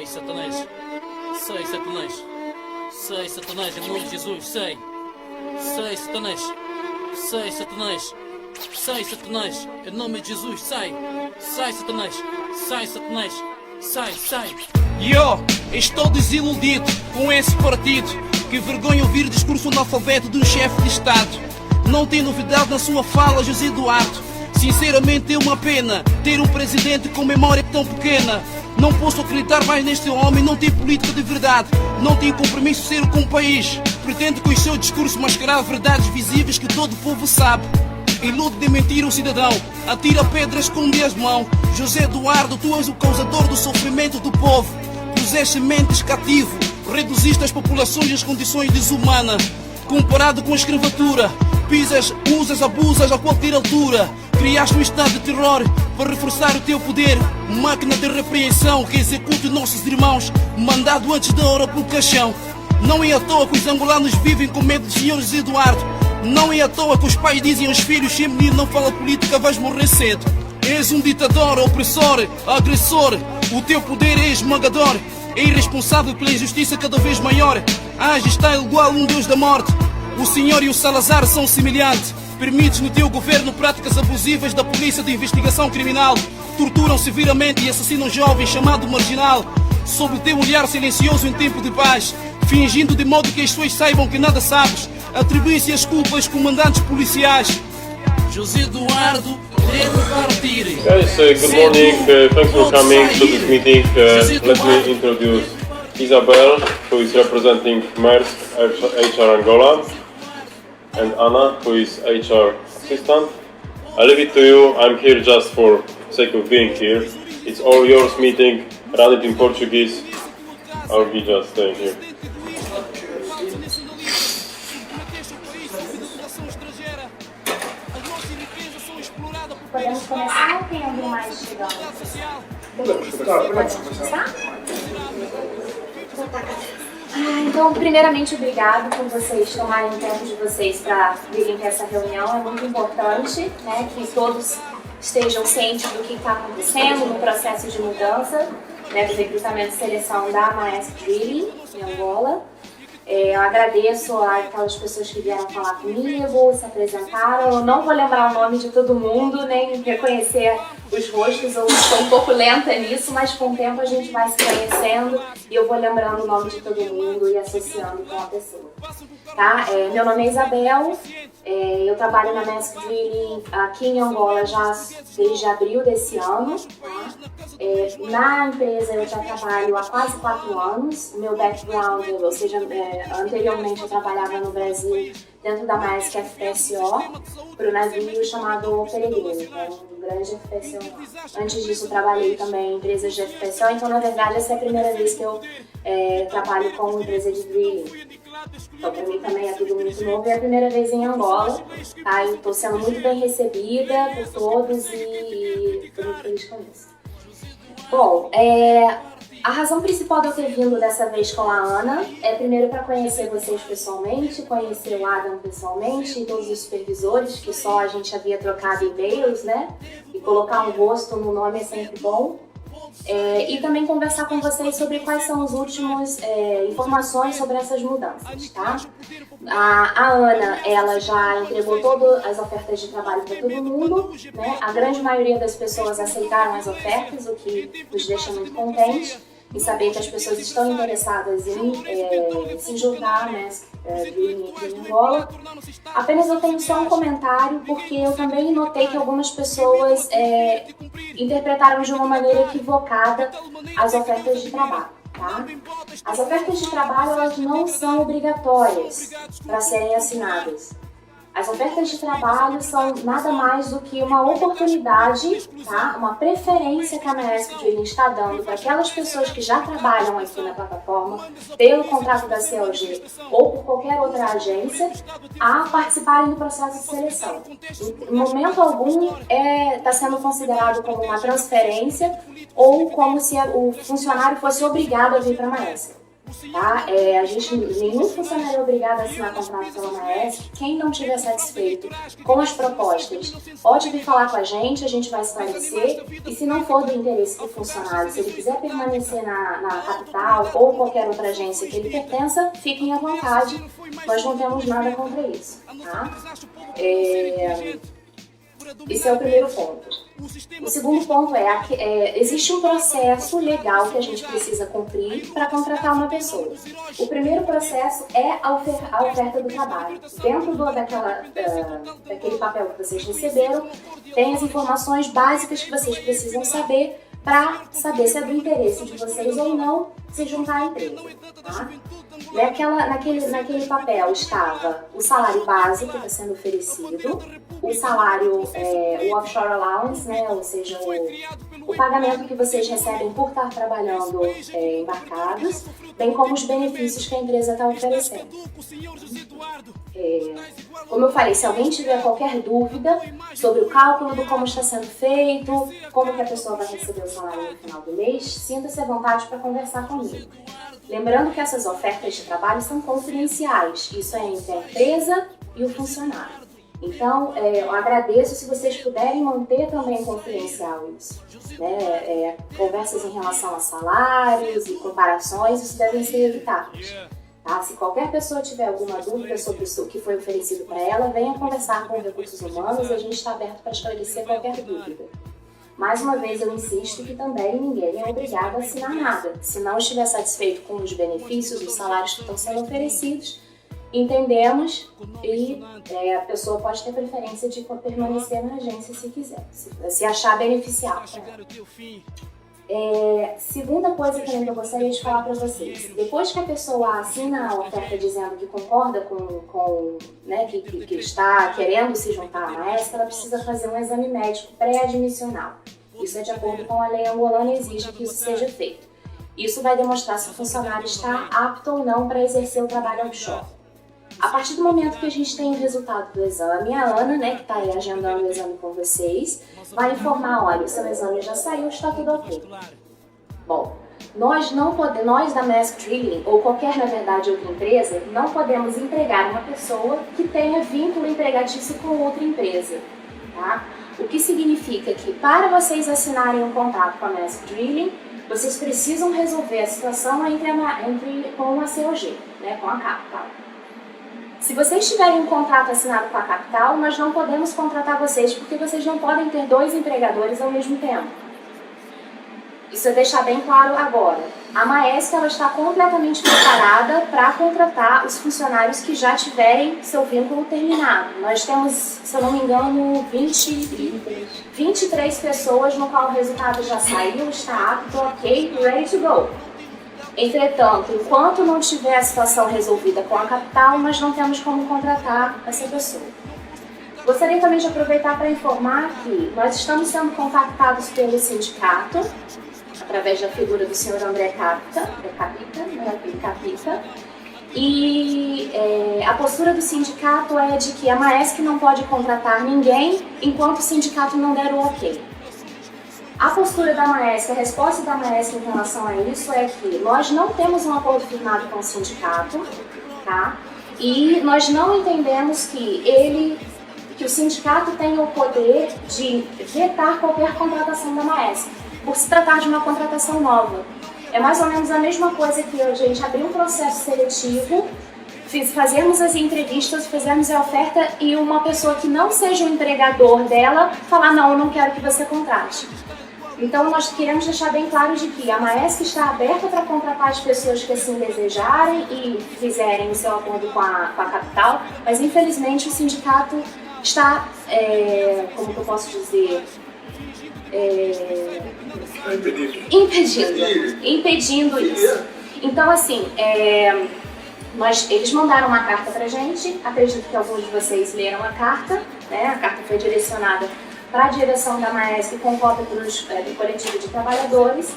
Sai, Satanás. Sai, Satanás. Sai, Satanás, em nome de Jesus. Sai. Sai, Satanás. Sai, Satanás. Sai, Satanás, em nome de Jesus. Sai. Sai, Satanás. Sai, Satanás. Sai, sai. E eu estou desiludido com esse partido que vergonha ouvir discurso analfabeto de um chefe de Estado. Não tem novidade na sua fala, José Eduardo. Sinceramente é uma pena ter um presidente com memória tão pequena. Não posso acreditar mais neste homem, não tem política de verdade, não tem compromisso sério com o país. Pretende com o seu discurso mascarar verdades visíveis que todo o povo sabe. Ilude de mentir o cidadão, atira pedras com as mãos. José Eduardo, tu és o causador do sofrimento do povo. Puseste mentes cativo, reduziste as populações às condições desumanas. Comparado com a escravatura, pisas, usas, abusas a qualquer altura. Criaste um estado de terror para reforçar o teu poder. Máquina de repreensão que execute nossos irmãos, mandado antes da hora pelo caixão. Não é à toa que os angolanos vivem com medo do senhor José Eduardo. Não é à toa que os pais dizem aos filhos: se menino não fala política vais morrer cedo. És um ditador, opressor, agressor. O teu poder é esmagador. É irresponsável pela injustiça cada vez maior. Age está igual a um deus da morte. O senhor e o Salazar são semelhantes. Permites no teu governo práticas abusivas da polícia de investigação criminal. Torturam severamente e assassinam jovens chamado marginal. Sob o teu olhar silencioso em tempo de paz, fingindo de modo que as pessoas saibam que nada sabes. Atribui-se as culpas aos comandantes policiais. José Eduardo deve partir. Guys, good morning. Thanks for coming to this meeting. Let me introduce Isabel, who is representing Maersk HR Angola, and Anna, who is HR assistant. I leave it to you. I'm here just for sake of being here. It's all yours meeting. Run it in Portuguese. I'll be just staying here. Podemos começar ou tem alguém mais chegando? Podemos começar? Então, primeiramente, obrigado por vocês tomarem o tempo de vocês para virem para essa reunião. É muito importante, né, que todos estejam cientes do que está acontecendo no processo de mudança, né, do recrutamento e seleção da Maersk Drilling em Angola. Eu agradeço aquelas pessoas que vieram falar comigo, se apresentaram. Eu não vou lembrar o nome de todo mundo, nem reconhecer os rostos, eu estou um pouco lenta nisso, mas com o tempo a gente vai se conhecendo e eu vou lembrando o nome de todo mundo e associando com a pessoa. Tá? Meu nome é Isabel, eu trabalho na Maersk Drilling aqui em Angola já desde abril desse ano. Tá? Na empresa eu já trabalho há quase 4 anos. O meu background, ou seja, anteriormente eu trabalhava no Brasil dentro da Maersk FPSO para o navio chamado Peregrino, que é um grande FPSO lá. Antes disso eu trabalhei também em empresas de FPSO, então na verdade essa é a primeira vez que eu trabalho com empresa de drilling. Então para mim também é tudo muito novo e é a primeira vez em Angola, tá? Eu estou sendo muito bem recebida por todos e estou muito feliz com isso. Bom, a razão principal de eu ter vindo dessa vez com a Ana é primeiro para conhecer vocês pessoalmente, conhecer o Adam pessoalmente e todos os supervisores, que só a gente havia trocado e-mails, né? E colocar um rosto no nome é sempre bom. E também conversar com vocês sobre quais são as últimas informações sobre essas mudanças, tá? A Ana, ela já entregou todas as ofertas de trabalho para todo mundo, né? A grande maioria das pessoas aceitaram as ofertas, o que nos deixa muito contentes em saber que as pessoas estão interessadas em se juntar, né, aqui em Angola. Apenas eu tenho só um comentário, porque eu também notei que algumas pessoas interpretaram de uma maneira equivocada as ofertas de trabalho. Tá? As ofertas de trabalho elas não são obrigatórias para serem assinadas. As ofertas de trabalho são nada mais do que uma oportunidade, tá? Uma preferência que a Maersk Drilling está dando para aquelas pessoas que já trabalham aqui na plataforma, pelo contrato da CLG ou por qualquer outra agência, a participarem do processo de seleção. Em momento algum está sendo considerado como uma transferência ou como se o funcionário fosse obrigado a vir para a Maersk. tá? Nenhum funcionário é obrigado a assinar contrato pela Maersk. Quem não estiver satisfeito com as propostas, pode vir falar com a gente vai esclarecer. E se não for do interesse do funcionário, se ele quiser permanecer na capital ou qualquer outra agência que ele pertença, fiquem à vontade. Nós não temos nada contra isso, tá? Esse é o primeiro ponto. O segundo ponto existe um processo legal que a gente precisa cumprir para contratar uma pessoa. O primeiro processo é a oferta do trabalho. Dentro daquele papel que vocês receberam, tem as informações básicas que vocês precisam saber para saber se é do interesse de vocês ou não se juntar à empresa, tá? Naquele papel estava o salário base que está sendo oferecido, o salário, o offshore allowance, né? Ou seja, o pagamento que vocês recebem por estar trabalhando embarcados, bem como os benefícios que a empresa está oferecendo. Como eu falei, se alguém tiver qualquer dúvida sobre o cálculo do como está sendo feito, como que a pessoa vai receber o salário no final do mês, sinta-se à vontade para conversar comigo. Lembrando que essas ofertas de trabalho são confidenciais, isso é entre a empresa e o funcionário. Então, eu agradeço se vocês puderem manter também confidencial isso. Né? Conversas em relação a salários e comparações, isso devem ser evitados. Tá? Se qualquer pessoa tiver alguma dúvida sobre o que foi oferecido para ela, venha conversar com recursos humanos, a gente está aberto para esclarecer qualquer dúvida. Mais uma vez eu insisto que também ninguém é obrigado a assinar nada. Se não estiver satisfeito com os benefícios, os salários que estão sendo oferecidos, entendemos e a pessoa pode ter preferência de permanecer na agência se quiser, se achar beneficial para ela. Segunda coisa que eu gostaria de falar para vocês. Depois que a pessoa assina a oferta dizendo que concorda né, que está querendo se juntar à Maersk, ela precisa fazer um exame médico pré-admissional. Isso é de acordo com a lei angolana e exige que isso seja feito. Isso vai demonstrar se o funcionário está apto ou não para exercer o trabalho offshore. A partir do momento que a gente tem o resultado do exame, a Ana, né, que está aí agendando o exame com vocês, vai informar, olha, o seu exame já saiu, está tudo ok. Bom, nós da Maersk Drilling, ou qualquer, na verdade, outra empresa, não podemos empregar uma pessoa que tenha vínculo empregatício com outra empresa, tá? O que significa que, para vocês assinarem um contrato com a Maersk Drilling, vocês precisam resolver a situação com a COG, né, com a Capital. Se vocês tiverem um contrato assinado com a Capital, nós não podemos contratar vocês porque vocês não podem ter 2 empregadores ao mesmo tempo. Isso é deixar bem claro agora. A Maersk ela está completamente preparada para contratar os funcionários que já tiverem seu vínculo terminado. Nós temos, se eu não me engano, 23 pessoas no qual o resultado já saiu, está apto, ok, ready to go. Entretanto, enquanto não tiver a situação resolvida com a Capital, nós não temos como contratar essa pessoa. Gostaria também de aproveitar para informar que nós estamos sendo contactados pelo sindicato, através da figura do senhor André Capita, e a postura do sindicato é de que a Maersk não pode contratar ninguém enquanto o sindicato não der o ok. A postura da Maersk, a resposta da Maersk em relação a isso é que nós não temos um acordo firmado com o sindicato, tá? E nós não entendemos que o sindicato tenha o poder de vetar qualquer contratação da Maersk, por se tratar de uma contratação nova. É mais ou menos a mesma coisa que a gente abrir um processo seletivo, fazermos as entrevistas, fizermos a oferta e uma pessoa que não seja o empregador dela falar, não, eu não quero que você contrate. Então, nós queremos deixar bem claro de que a Maersk está aberta para contratar as pessoas que assim desejarem e fizerem o seu acordo com a Capital, mas infelizmente o sindicato está, como que eu posso dizer, impedindo isso. Então, assim, eles mandaram uma carta para a gente, acredito que alguns de vocês leram a carta, né? A carta foi direcionada para a direção da Maersk com cópia do coletivo de trabalhadores.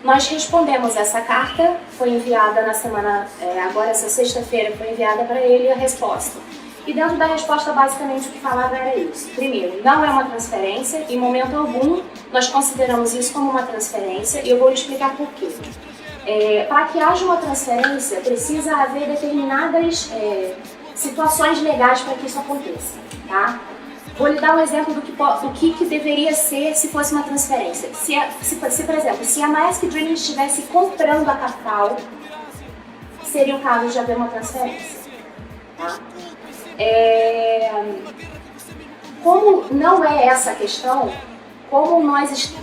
Nós respondemos essa carta, foi enviada na semana, agora essa sexta-feira foi enviada para ele a resposta. E dentro da resposta, basicamente, o que falava era isso. Primeiro, não é uma transferência, em momento algum nós consideramos isso como uma transferência, e eu vou explicar por quê. Para que haja uma transferência, precisa haver determinadas situações legais para que isso aconteça, tá? Vou lhe dar um exemplo do que deveria ser se fosse uma transferência. Por exemplo, se a Maersk Drilling estivesse comprando a capital, seria o caso de haver uma transferência, tá? Como não é essa a questão, como nós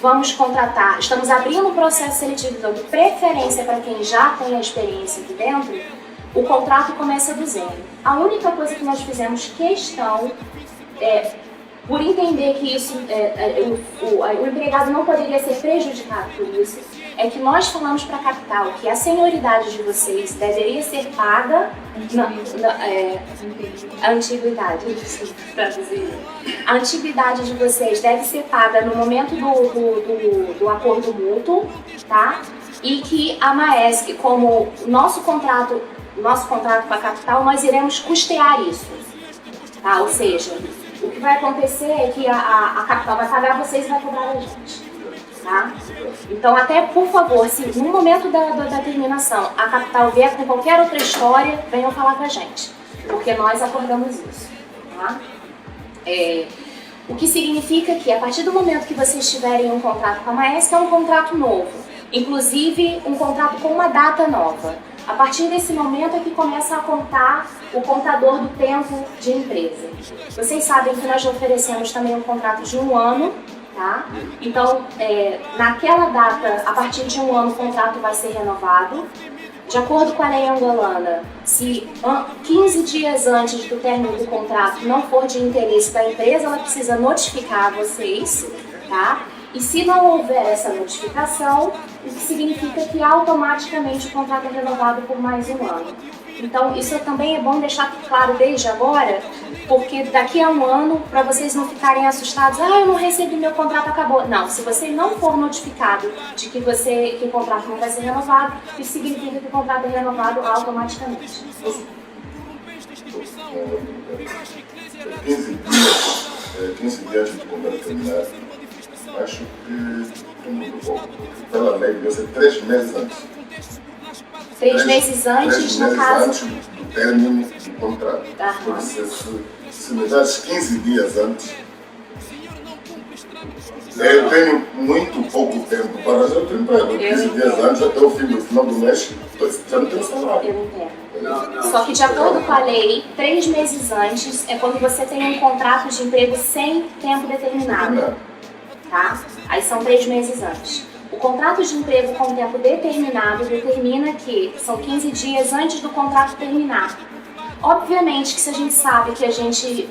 vamos contratar, estamos abrindo um processo seletivo dando preferência para quem já tem a experiência aqui dentro, o contrato começa do zero. A única coisa que nós fizemos questão, por entender que isso, o empregado não poderia ser prejudicado por isso, é que nós falamos para a capital que a senioridade de vocês deveria ser paga, a antiguidade, a antiguidade de vocês deve ser paga no momento do acordo mútuo, tá? E que a Maersk, como nosso contrato com a capital, nós iremos custear isso, tá? Ou seja, o que vai acontecer é que a capital vai pagar vocês e vai cobrar a gente. Tá? Então, até por favor, se no momento da terminação a capital vier com qualquer outra história, venham falar com a gente, porque nós acordamos isso. Tá? O que significa que a partir do momento que vocês tiverem um contrato com a Maersk, é um contrato novo, inclusive um contrato com uma data nova. A partir desse momento é que começa a contar o contador do tempo de empresa. Vocês sabem que nós oferecemos também um contrato de 1 ano, tá? Então, naquela data, a partir de 1 ano, o contrato vai ser renovado. De acordo com a lei angolana, se 15 dias antes do término do contrato não for de interesse da empresa, ela precisa notificar vocês, tá? E se não houver essa notificação, o que significa que automaticamente o contrato é renovado por mais 1 ano. Então, isso também é bom deixar claro desde agora, porque daqui a 1 ano, para vocês não ficarem assustados, eu não recebi, meu contrato acabou. Não, se você não for notificado de que o contrato não vai ser renovado, isso significa que o contrato é renovado automaticamente. 15 dias de contrato terminar, acho que é muito pouco. Pela lei, deve ser 3 meses antes. 3 meses antes, no caso... antes do término do contrato. Porque se me das 15 dias antes, eu tenho muito pouco tempo para fazer o emprego. 15 dias antes, até o fim do final do mês, já não tenho salário. Eu entendo. Só que de acordo com a lei, 3 meses antes é quando você tem um contrato de emprego sem tempo determinado. Tá? Aí são 3 meses antes. O contrato de emprego com tempo determinado determina que são 15 dias antes do contrato terminar. Obviamente que se a gente sabe que a gente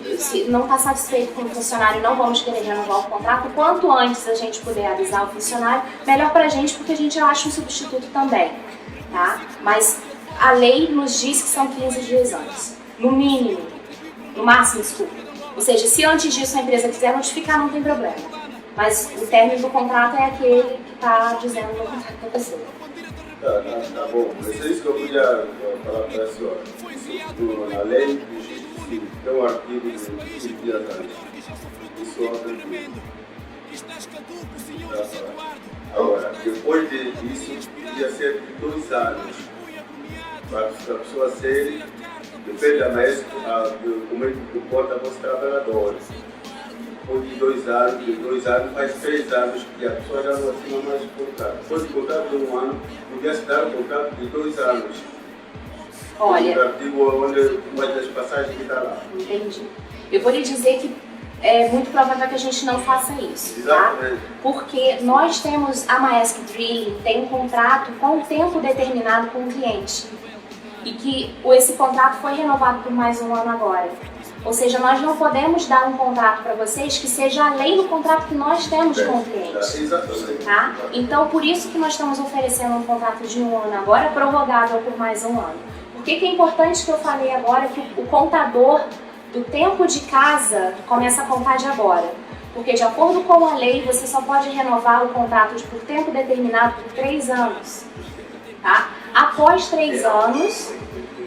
não está satisfeito com o funcionário e não vamos querer renovar o contrato, quanto antes a gente puder avisar o funcionário, melhor pra gente, porque a gente acha um substituto também, tá? Mas a lei nos diz que são 15 dias antes, no mínimo, no máximo, desculpa. Ou seja, se antes disso a empresa quiser notificar, não tem problema. Mas o término do contrato é aquele que está dizendo no contrato da pessoa. Tá bom, mas é isso que eu podia falar para a senhora. Na lei diz que tem um artigo de 15 dias antes. Isso é tranquilo. Agora, depois disso, podia ser de 2 anos. Para a pessoa ser, depende da Maersk, como é que comporta os trabalhadores. Ou de 2 anos, faz 3 anos que a pessoa já não assina mais o contrato. Depois de contrato de 1 ano, podia se dar um contrato de 2 anos. Olha, o artigo onde uma das passagens que está lá. Entendi. Eu vou lhe dizer que é muito provável que a gente não faça isso, tá? Exatamente. Porque nós temos, a Maersk Drilling tem um contrato com tempo determinado com o cliente. E que esse contrato foi renovado por mais 1 ano agora. Ou seja, nós não podemos dar um contrato para vocês que seja além do contrato que nós temos com o cliente. Exatamente. Tá? Então, por isso que nós estamos oferecendo um contrato de 1 ano agora, prorrogável por mais 1 ano. Por que é importante que eu falei agora que o contador do tempo de casa começa a contar de agora? Porque, de acordo com a lei, você só pode renovar o contrato por tempo determinado por 3 anos. Tá? Após 3 anos,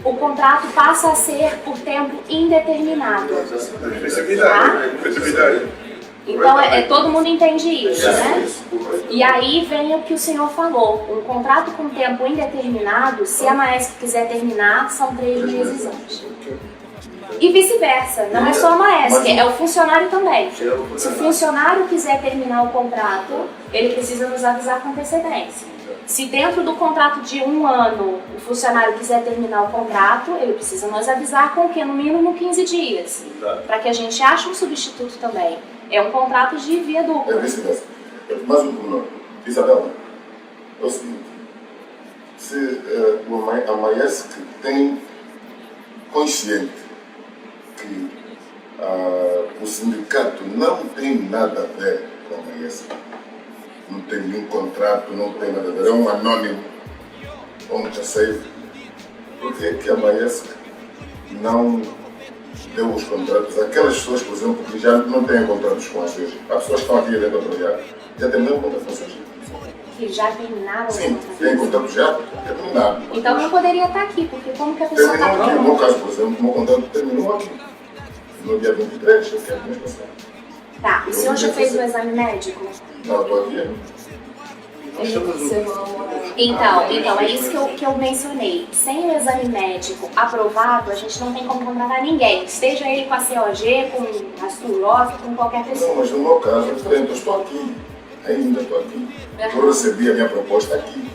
o contrato passa a ser por tempo indeterminado. Tá? Então, todo mundo entende isso, né? E aí vem o que o senhor falou, um contrato com tempo indeterminado, se a Maersk quiser terminar, são 3 meses antes. E vice-versa, não é só a Maersk, é o funcionário também. Se o funcionário quiser terminar o contrato, ele precisa nos avisar com antecedência. Se dentro do contrato de 1 ano o funcionário quiser terminar o contrato, ele precisa nos avisar com o quê? No mínimo 15 dias, para que a gente ache um substituto também. É um contrato de via dupla. É vice-versa. Mais um pormenor. Isabela, é o seguinte, se a Maersk tem consciente que o sindicato não tem nada a ver com a Maersk, não tem nenhum contrato, não tem nada a ver, é um anônimo, ou um terceiro, por que a Maersk não deu os contratos àquelas pessoas, por exemplo, que já não têm contratos com a CEG? Há pessoas que estão aqui dentro a trabalhar, já terminaram o contrato com a CEG? Que já terminaram? Sim, tem contrato já terminado. Então não poderia estar aqui, porque como que a pessoa está Terminou aqui, no aqui? meu caso, por exemplo, o meu contrato terminou aqui, no dia 23, que é o mês passado. Tá, o senhor já fez o exame médico? Não, estou aqui ainda. Então, é isso que eu mencionei. Sem o exame médico aprovado, a gente não tem como contratar ninguém. Seja ele com a COG, com a SUROF, com qualquer Não, pessoa. mas no meu caso é diferente, eu estou aqui. Ainda estou aqui. Eu recebi a minha proposta aqui.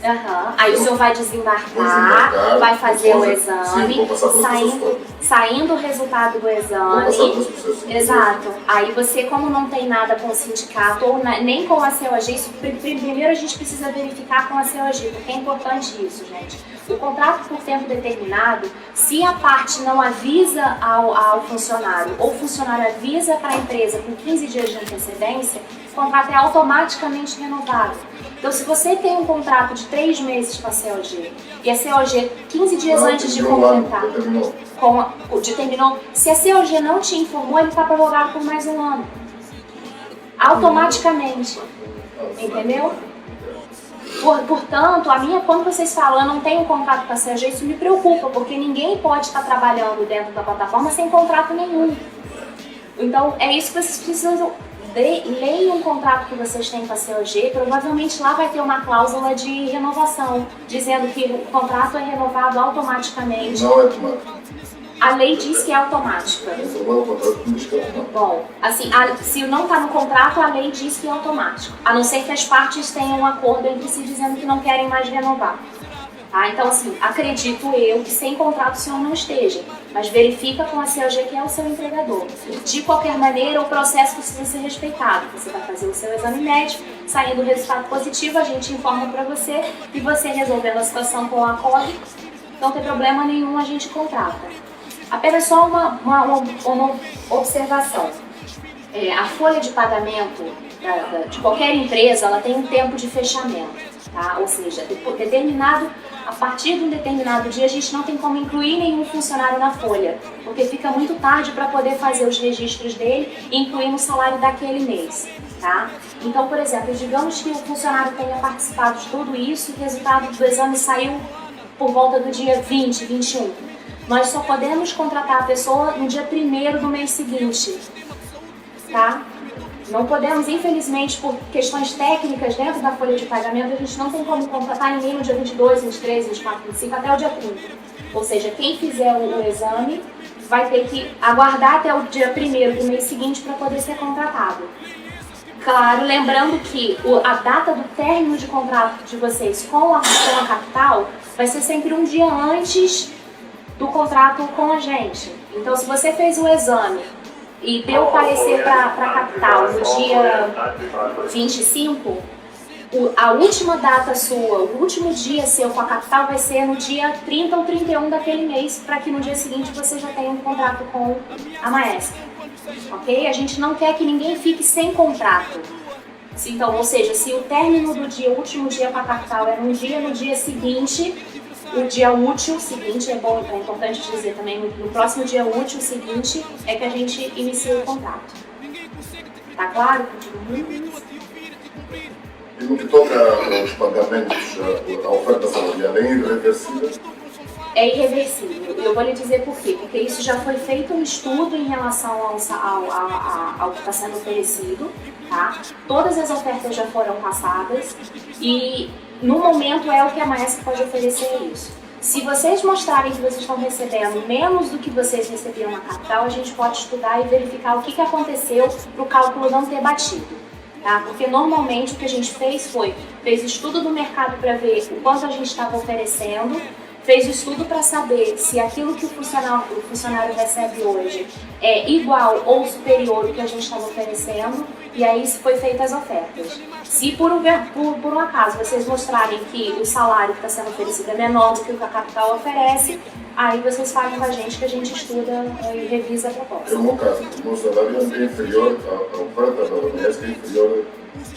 Aí o senhor vai desembarcar, vai fazer o exame, sim, vou passar pelos processos todos. saindo o resultado do Vou exame. passar pelos processos. Exato. Aí você, como não tem nada com o sindicato ou nem com a COG, isso, primeiro a gente precisa verificar com a COG, porque é importante isso, gente. O contrato por tempo determinado, se a parte não avisa ao funcionário, ou o funcionário avisa para a empresa com 15 dias de antecedência, o contrato é automaticamente renovado. Então, se você tem um contrato de 3 meses com a COG e a COG 15 dias antes de completar, determinou, se a COG não te informou, ele está prorrogado por mais 1 ano. Automaticamente. Entendeu? Portanto, quando vocês falam, eu não tenho contrato com a COG, isso me preocupa, porque ninguém pode estar trabalhando dentro da plataforma sem contrato nenhum. Então, é isso que vocês precisam. Leiam um contrato que vocês têm com a COG, provavelmente lá vai ter uma cláusula de renovação, dizendo que o contrato é renovado automaticamente. Não é automático. A lei diz que é automática. O contrato diz que é automático. Bom, assim, se não está no contrato, a lei diz que é automático. A não ser que as partes tenham um acordo entre si dizendo que não querem mais renovar. Tá? Então, assim, acredito eu que sem contrato o senhor não esteja, mas verifica com a COG que é o seu empregador. De qualquer maneira, o processo precisa ser respeitado. Você vai fazer o seu exame médico, saindo o resultado positivo, a gente informa para você e você resolvendo a situação com a COG, não tem problema nenhum, a gente contrata. Apenas só uma observação. A folha de pagamento de qualquer empresa, ela tem um tempo de fechamento. Tá? Ou seja, a partir de um determinado dia, a gente não tem como incluir nenhum funcionário na folha, porque fica muito tarde para poder fazer os registros dele e incluir no salário daquele mês. Tá? Então, por exemplo, digamos que o funcionário tenha participado de tudo isso e o resultado do exame saiu por volta do dia 20, 21. Nós só podemos contratar a pessoa no dia 1º do mês seguinte. Tá? Não podemos, infelizmente, por questões técnicas dentro da folha de pagamento, a gente não tem como contratar ninguém no dia 22, 23, 24, 25, até o dia 30. Ou seja, quem fizer o exame vai ter que aguardar até o dia 1º do mês seguinte para poder ser contratado. Claro, lembrando que a data do término de contrato de vocês com a capital vai ser sempre um dia antes do contrato com a gente. Então, se você fez o exame e deu o parecer para a capital no dia 25, a última data sua, o último dia seu com a capital vai ser no dia 30 ou 31 daquele mês, para que no dia seguinte você já tenha um contrato com a Maersk. Ok? A gente não quer que ninguém fique sem contrato. Então, ou seja, se o término do dia, o último dia com a capital é no dia seguinte, o dia útil seguinte, é importante dizer também, no próximo dia útil seguinte é que a gente inicia o contrato. Tá claro? E no que toca aos pagamentos, a oferta salarial é irreversível? é irreversível. E eu vou lhe dizer por quê. Porque isso já foi feito um estudo em relação ao que está sendo oferecido, tá? Todas as ofertas já foram passadas e no momento é o que a Maersk pode oferecer isso. Se vocês mostrarem que vocês estão recebendo menos do que vocês recebiam na capital, a gente pode estudar e verificar o que aconteceu para o cálculo não ter batido. Tá? Porque normalmente o que a gente fez estudo do mercado para ver o quanto a gente estava oferecendo, fez o estudo para saber se aquilo que o funcionário recebe hoje é igual ou superior ao que a gente estava oferecendo, e aí foi feitas as ofertas. Se por um acaso vocês mostrarem que o salário que está sendo oferecido é menor do que o que a capital oferece, aí vocês falam com a gente estuda e revisa a proposta. No meu caso, o meu salário é inferior, a oferta da Maersk é inferior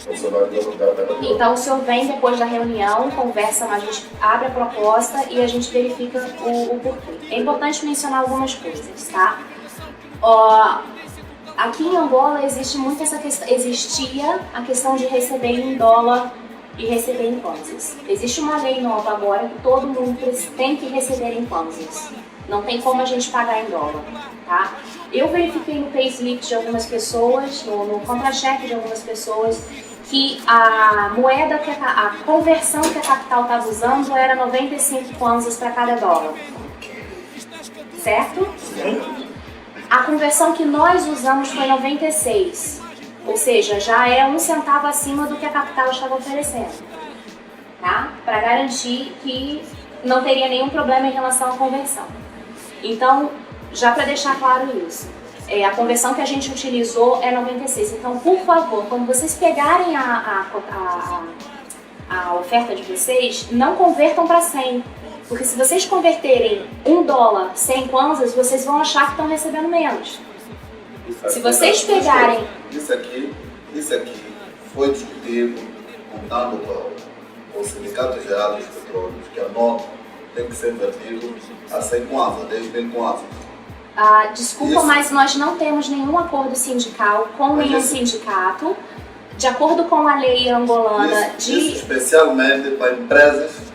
ao salário da capital. Então o senhor vem depois da reunião, conversa, a gente abre a proposta e a gente verifica o porquê. É importante mencionar algumas coisas, tá? Aqui em Angola existe muito existia a questão de receber em dólar e receber em kwanzas. Existe uma lei nova agora que todo mundo tem que receber em kwanzas. Não tem como a gente pagar em dólar, tá? Eu verifiquei no payslip de algumas pessoas, no contra-cheque de algumas pessoas, que a moeda, a conversão que a capital estava usando era 95 kwanzas para cada dólar. Certo? A conversão que nós usamos foi 96, ou seja, já é 1 centavo acima do que a capital estava oferecendo, tá? Para garantir que não teria nenhum problema em relação à conversão. Então, já para deixar claro isso, a conversão que a gente utilizou é 96. Então, por favor, quando vocês pegarem a oferta de vocês, não convertam para 100. Porque se vocês converterem $1 100 kwanzas, vocês vão achar que estão recebendo menos. Se vocês pegarem... Isso aqui foi discutido contando com o Sindicato Geral dos Petróleos, que a nota tem que ser vertido a 100 kwanzas, 10.000 kwanzas. Desculpa, mas nós não temos nenhum acordo sindical com nenhum sindicato. De acordo com a lei angolana Isso especialmente para empresas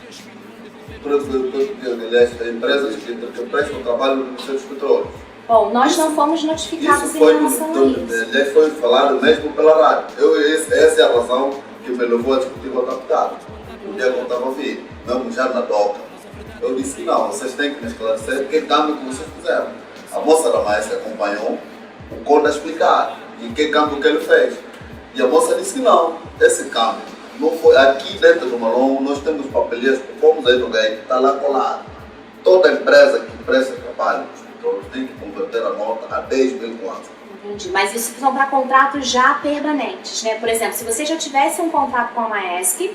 que prestam trabalho no Ministério dos Petróleos. Bom, nós não fomos notificados em relação a isso. Foi falado mesmo pela rádio. Essa é a razão que me levou a discutir com a capital. O dia que eu estava a vir, mesmo já na DOCA. Eu disse que não, vocês têm que me esclarecer que câmbio que vocês fizeram. A moça da Maersk acompanhou o Conda a explicar e que câmbio que ele fez. E a moça disse que não, esse câmbio não foi. Aqui dentro do Malongo nós temos papelias, fomos aí no gate, está lá colado. Toda empresa que presta trabalho nos petróleos tem que converter a nota a 10.000 kwanzas. Entendi, mas isso são para contratos já permanentes, né? Por exemplo, se você já tivesse um contrato com a Maersk,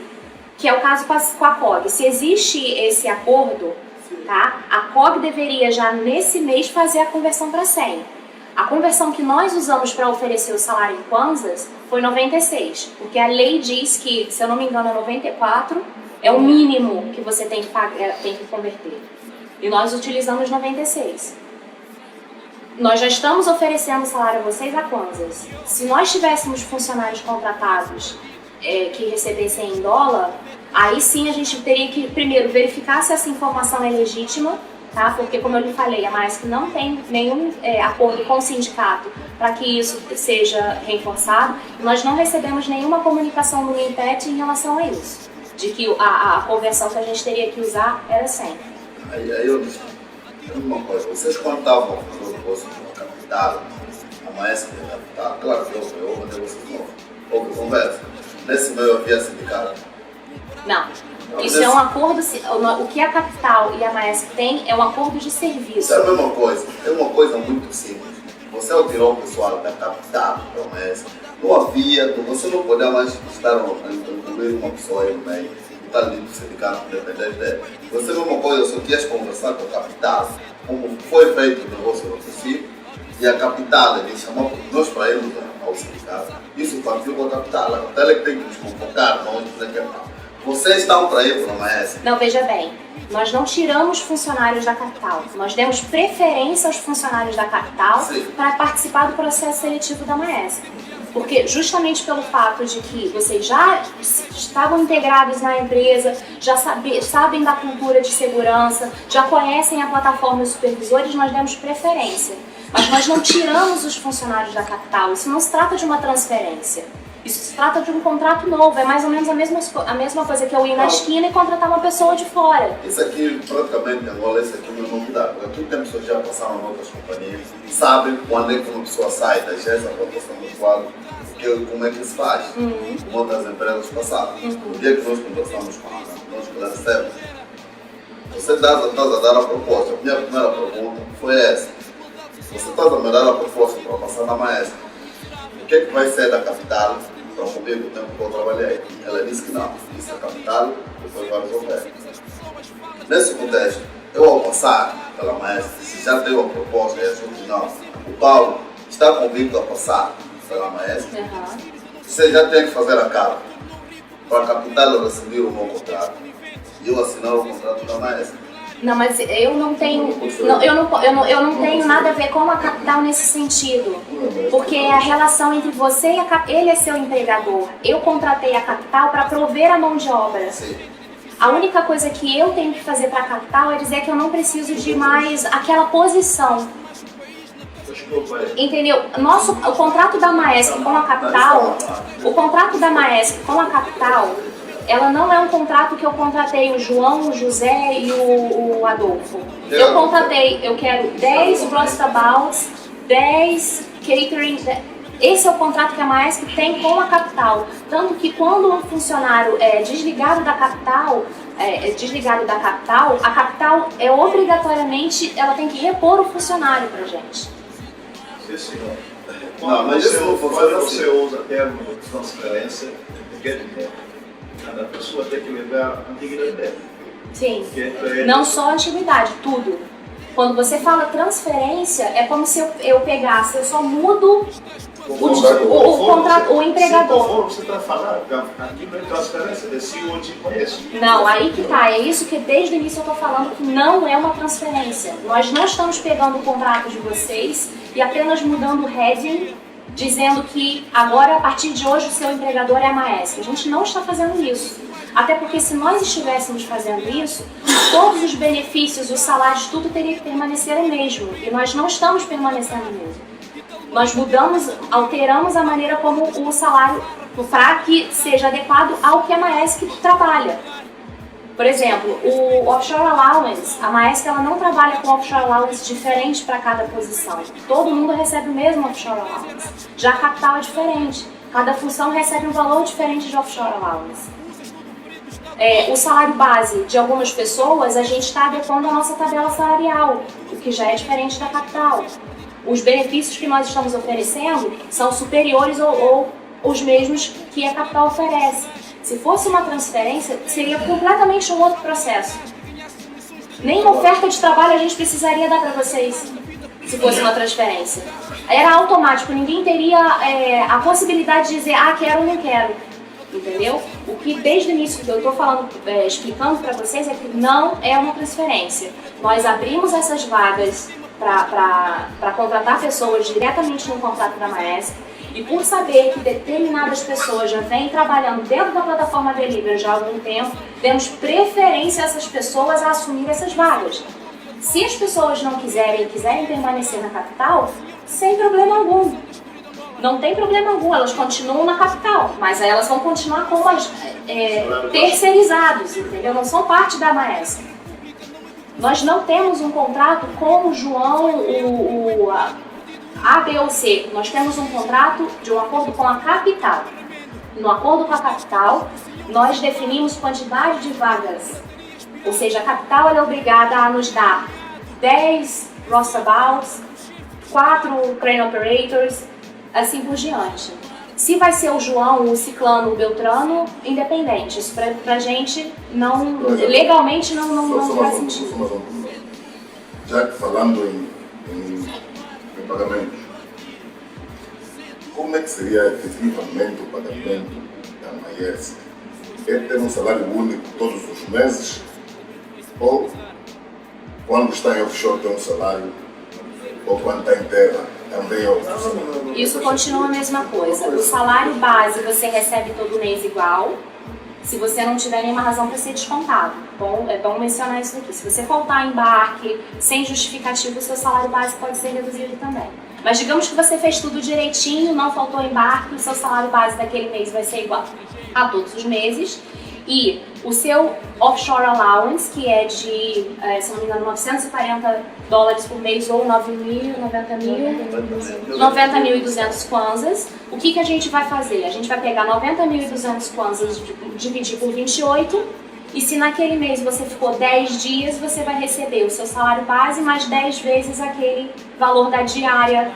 que é o caso com a COG, se existe esse acordo, tá? A COG deveria já nesse mês fazer a conversão para 100. A conversão que nós usamos para oferecer o salário em kwanzas foi 96, porque a lei diz que, se eu não me engano, é 94, é o mínimo que você tem que converter. E nós utilizamos 96. Nós já estamos oferecendo salário a vocês a kwanzas. Se nós tivéssemos funcionários contratados que recebessem em dólar, aí sim a gente teria que primeiro verificar se essa informação é legítima, tá? Porque, como eu lhe falei, a Maersk não tem nenhum acordo com o sindicato para que isso seja reforçado. Nós não recebemos nenhuma comunicação do MINPET em relação a isso, de que a conversão que a gente teria que usar era 100. Aí eu disse uma coisa, vocês quando estavam fazendo o negócio com a capital, a Maersk da capital, claro que houve negócio novo, houve conversa. Nesse meio havia sindicato. Não. Isso é um acordo, o que a capital e a Maersk têm é um acordo de serviço. Isso é a mesma coisa, é uma coisa muito simples. Você ao tirar o pessoal da capital, da Maersk, não havia, você não podia mais estar incluir uma pessoa aí no meio e estar ali do sindicato independente dele. Você é a mesma coisa, só queres conversar com a capital, como foi feito o negócio no princípio, e a capital, ele chamou nós para irmos ao sindicato. Isso partiu com a capital é que tem que nos convocar, nós dizer que não. Vocês estão para ir para a Maersk? Não, veja bem, nós não tiramos funcionários da capital, nós demos preferência aos funcionários da capital para participar do processo seletivo da Maersk. Porque justamente pelo fato de que vocês já estavam integrados na empresa, já sabem da cultura de segurança, já conhecem a plataforma dos supervisores, nós demos preferência. Mas nós não tiramos os funcionários da capital, isso não se trata de uma transferência. Isso se trata de um contrato novo, é mais ou menos a mesma coisa que eu ir na esquina e contratar uma pessoa de fora. Isso aqui, praticamente, em Angola, isso aqui não é novidade. Porque aqui tem pessoas que já passaram em outras companhias, sabem quando é que uma pessoa sai da agência, a rotação do quadro, como é que se faz, como outras empresas passaram. O dia que nós conversamos com a Ana, nós esclarecemos. Você está a dar a proposta. A minha primeira pergunta foi essa. Você está a me dar a proposta para passar na maestra. O que é que vai ser da capital para comigo o tempo que eu trabalhei? Ela disse que não. Disse a capital, depois vai resolver. Nesse contexto, eu ao passar pela maestra, se já deu a proposta e a gente não, o Paulo está convicto a passar pela maestra, você já tem que fazer a carta para a capital receber o meu contrato e eu assinar o contrato da maestra. Não, mas eu não tenho, eu não tenho nada a ver com a capital nesse sentido, porque é a relação entre você e a capital, ele é seu empregador, eu contratei a capital para prover a mão de obra. Sim. A única coisa que eu tenho que fazer para a capital é dizer que eu não preciso de mais aquela posição. Entendeu? O contrato da Maersk com a capital, ela não é um contrato que eu contratei o João, o José e o Adolfo. Eu quero 10 roustabouts, 10 catering. Esse é o contrato que a Maersk tem com a capital. Tanto que quando um funcionário é desligado da capital, a capital é obrigatoriamente, ela tem que repor o funcionário pra gente. Sim, senhor. Não, mas Quando funciona você assim. usa termo de transferência, quer dizer, cada pessoa tem que levar a dignidade. Sim. Que Não só a antiguidade, tudo. Quando você fala transferência, é como se eu pegasse, eu só mudo o empregador. Conforme você está falando, aqui não é transferência, é se eu te conheço. Não, aí que tá. É isso que desde o início eu tô falando que não é uma transferência. Nós não estamos pegando o contrato de vocês e apenas mudando o heading, dizendo que agora, a partir de hoje, o seu empregador é a Maersk. A gente não está fazendo isso. Até porque se nós estivéssemos fazendo isso, todos os benefícios, os salários, tudo teria que permanecer o mesmo. E nós não estamos permanecendo o mesmo. Nós alteramos a maneira como o salário, para que seja adequado ao que a Maersk trabalha. Por exemplo, o Offshore Allowance, a Maersk ela não trabalha com Offshore Allowance diferente para cada posição. Todo mundo recebe o mesmo Offshore Allowance. Já a capital é diferente. Cada função recebe um valor diferente de Offshore Allowance. O salário base de algumas pessoas, a gente está adequando a nossa tabela salarial, o que já é diferente da capital. Os benefícios que nós estamos oferecendo são superiores ou os mesmos que a capital oferece. Se fosse uma transferência, seria completamente um outro processo. Nem uma oferta de trabalho a gente precisaria dar para vocês, se fosse uma transferência. Era automático, ninguém teria a possibilidade de dizer, quero ou não quero. Entendeu? O que desde o início que eu estou falando, explicando para vocês é que não é uma transferência. Nós abrimos essas vagas para contratar pessoas diretamente no contrato da Maersk, e por saber que determinadas pessoas já vêm trabalhando dentro da plataforma Delivery já há algum tempo, demos preferência a essas pessoas a assumir essas vagas. Se as pessoas não quiserem permanecer na capital, sem problema algum. Não tem problema algum, elas continuam na capital, mas aí elas vão continuar como terceirizados, entendeu? Não são parte da Maersk. Nós não temos um contrato com o João, o A, B ou C. Nós temos um contrato de um acordo com a capital. No acordo com a capital, nós definimos quantidade de vagas. Ou seja, a capital é obrigada a nos dar 10 roustabouts, 4 crane operators, assim por diante. Se vai ser o João, o Ciclano, o Beltrano, independente. Isso pra gente, legalmente não faz sentido. Já que falando em pagamentos, como é que seria efetivamente o pagamento da Maersk? É ter um salário único todos os meses? Ou quando está em offshore tem um salário? Ou quando está em terra também é o Isso continua a mesma coisa. O salário base você recebe todo mês igual, se você não tiver nenhuma razão para ser descontado. Bom, é bom mencionar isso aqui. Se você faltar embarque sem justificativo, o seu salário base pode ser reduzido também. Mas digamos que você fez tudo direitinho, não faltou embarque, o seu salário base daquele mês vai ser igual a todos os meses. E o seu offshore allowance, que é de, se não me engano, $940 por mês ou 90.200 kwanzas. O que a gente vai fazer? A gente vai pegar 90.200 kwanzas, dividir por 28, e se naquele mês você ficou 10 dias, você vai receber o seu salário base mais 10 vezes aquele valor da diária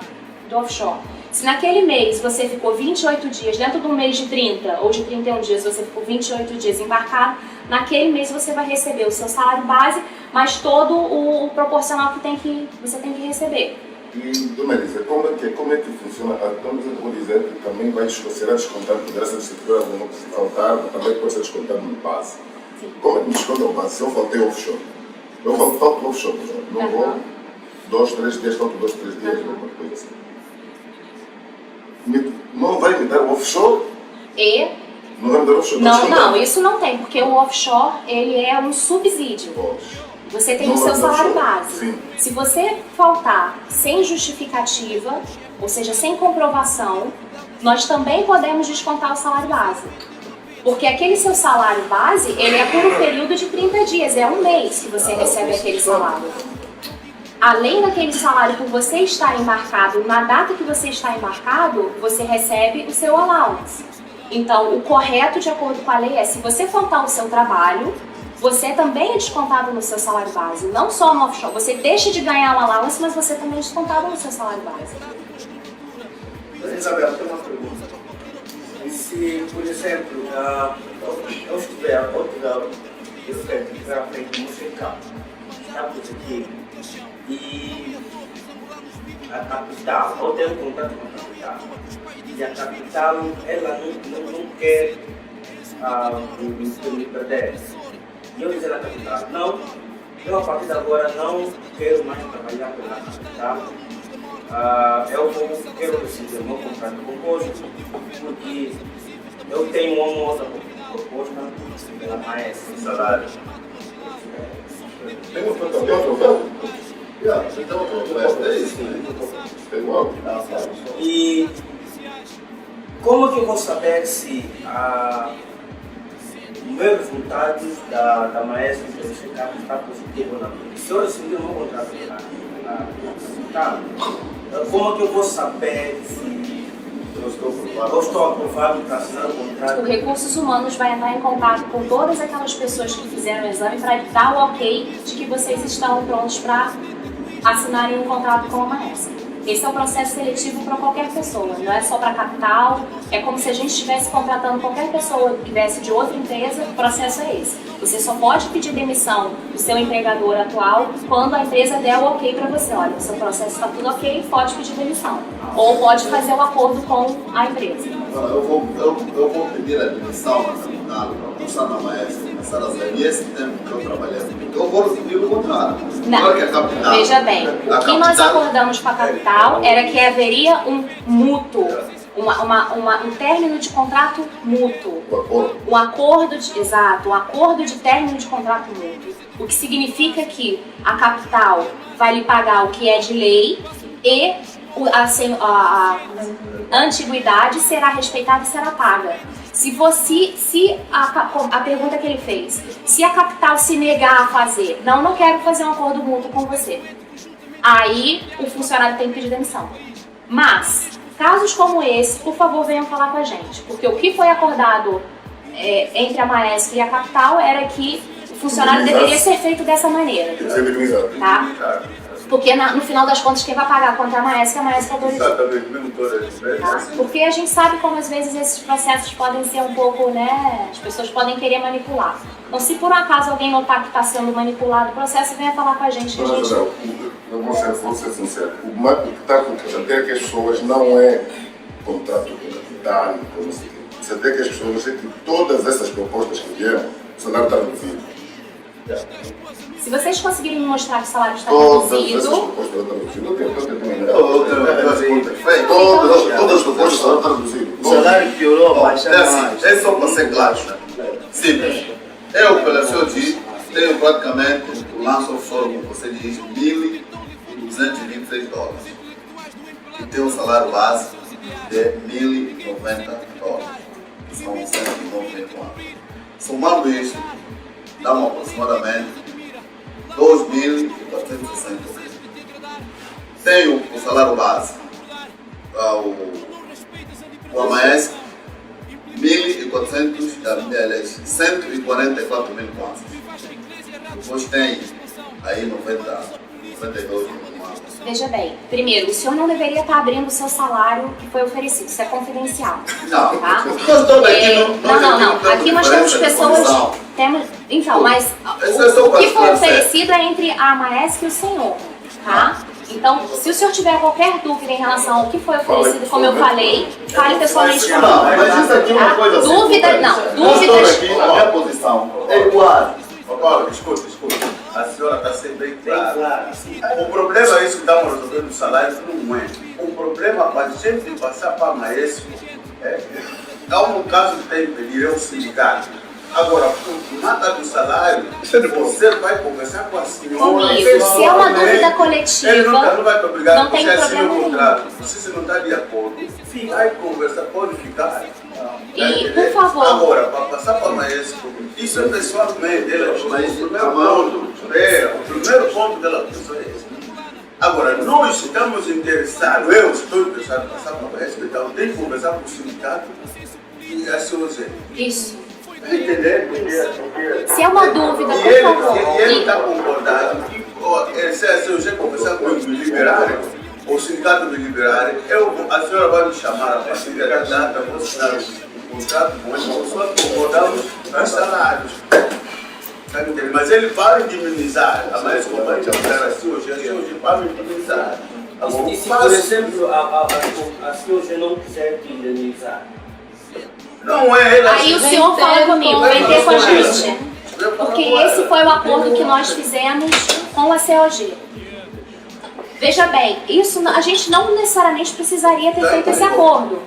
do offshore. Se naquele mês você ficou 28 dias, dentro de um mês de 30 ou de 31 dias, você ficou 28 dias embarcado, naquele mês você vai receber o seu salário base, mais todo o proporcional que você tem que receber. E, Dona Elisa, como é que funciona? Estamos a dizer que também será descontado, poderá ser distribuído alguma coisa se faltar, mas também pode ser descontado no base. Sim. Como é que me desconta o base? Se eu faltei offshore, eu falto offshore, não vou 2, 3 dias, falto 2, 3 dias, alguma coisa assim. Não vai me dar offshore? Não vai me dar offshore? Não, isso não tem, porque o offshore ele é um subsídio. Você tem o seu salário base. Sim. Se você faltar sem justificativa, ou seja, sem comprovação, nós também podemos descontar o salário base. Porque aquele seu salário base, ele é por um período de 30 dias, é um mês que você recebe aquele salário. Além daquele salário por você estar embarcado, na data que você está embarcado, você recebe o seu allowance. Então, o correto, de acordo com a lei, é se você faltar o seu trabalho, você também é descontado no seu salário base, não só no offshore. Você deixa de ganhar o allowance, mas você também é descontado no seu salário base. Isabel, tem uma pergunta. E se, por exemplo, eu estiver feito musical, estamos aqui, e a capital, eu tenho contato com a capital, e a capital, ela não quer me perder. E eu dizer à capital, não, eu a partir de agora não quero mais trabalhar pela capital, eu quero decidir o meu contrato convosco, porque eu tenho uma outra proposta pela maestra, salário. Tem uma proposta? Então, é isso. É igual. E como que eu vou saber se o meu resultado da maestra está positivo ou não? Se eu receber o meu contrato pela capital, como que eu vou saber se eu estou aprovado para assinar o contrato? O Recursos Humanos vai entrar em contato com todas aquelas pessoas que fizeram o exame para dar o ok de que vocês estão prontos para assinarem um contrato com a maestra. Esse é o processo seletivo para qualquer pessoa, não é só para capital, é como se a gente estivesse contratando qualquer pessoa que viesse de outra empresa, o processo é esse. Você só pode pedir demissão do seu empregador atual quando a empresa der o ok para você. Olha, o seu processo está tudo ok, pode pedir demissão. Ou pode fazer o acordo com a empresa. Eu vou pedir a demissão na capital para começar na maestra, começar a fazer esse tempo que eu trabalhei. Eu vou receber o contrato. Não, que a capital, veja bem, o que nós acordamos com a capital era que haveria um mútuo, um término de contrato mútuo. Um acordo de término de contrato mútuo. O que significa que a capital vai lhe pagar o que é de lei e a antiguidade será respeitada e será paga. A pergunta que ele fez, se a capital se negar a fazer, não quero fazer um acordo mútuo com você, aí o funcionário tem que pedir demissão. Mas, casos como esse, por favor, venham falar com a gente, porque o que foi acordado entre a Maersk e a capital era que o funcionário deveria ser feito dessa maneira, tá? Porque no final das contas quem vai pagar a conta é a Maersk autorizou. Tá? Porque a gente sabe como às vezes esses processos podem ser um pouco, né? As pessoas podem querer manipular. Então se por um acaso alguém notar que está sendo manipulado o processo, venha falar com a gente. Que a gente... Eu vou ser sincero, o que está acontecendo é que as pessoas não é contrato com capital, você vê que as pessoas, que todas essas propostas que vieram, o salário está reduzido. Se vocês conseguirem me mostrar que o salário está Todas essas reduzido, propostas estão traduzidas. Todas as propostas estão traduzidas. O salário piorou, baixa mais. É só para ser claro. Simples. Eu, pela COG, tenho praticamente o lance offshore, como você diz, $1.226. E tenho um salário base de $1.090. São 194. Somando isso, dá aproximadamente 2.460. Tenho o salário base, o AMAESC, 144 mil kwanzas. Depois tem aí 92 mil kwanzas. veja bem, primeiro, o senhor não deveria estar abrindo o seu salário que foi oferecido, isso é confidencial. Não, Tá? nós estamos aqui, Não. Aqui nós temos pessoas. Então, mas o que foi oferecido é entre a AMAESC e o senhor. Tá? Então, se o senhor tiver qualquer dúvida em relação ao que foi oferecido, como eu falei, fale pessoalmente comigo. Não, mas isso aqui é uma coisa assim. Dúvidas, não. Nós Dúvidas. estamos aqui, a minha posição é igual. Agora, escuta. A senhora está sendo bem clara. O problema é isso que estamos resolvendo o salário, não é. O problema para a gente passar para a Maesco há um caso que tem que pedir, é o sindicato. Agora, por nada do salário, você vai conversar com a senhora. Comigo. Se é uma dúvida coletiva, ele não vai te obrigar não a tem puxar assim problema o nenhum. contrato. Se não está de acordo, vai conversar, pode ficar. E, por favor. Agora, para passar para a Maesco, isso é pessoalmente dela. Mas o primeiro ponto dela é esse. Agora, nós estamos interessados, eu estou interessado em passar para a Maesco, então tem que conversar com o sindicato e a COG. Isso. Entender? Se é uma dúvida, E por favor. ele está concordado que se a COG conversar comigo me liberarem, o sindicato me liberarem, a senhora vai me chamar a partir da data, vou assinar o contrato com ele, só concordamos nos salários. Tá entendendo? Mas ele vai indemnizar, a mais companhia vai a COG vai me indemnizar. E se, por exemplo, a COG não quiser te indenizar? Não é ela. Aí o senhor fala comigo, vem ter com a gente. Porque esse foi o acordo que nós fizemos com a COG. Veja bem, isso a gente não necessariamente precisaria ter feito esse acordo.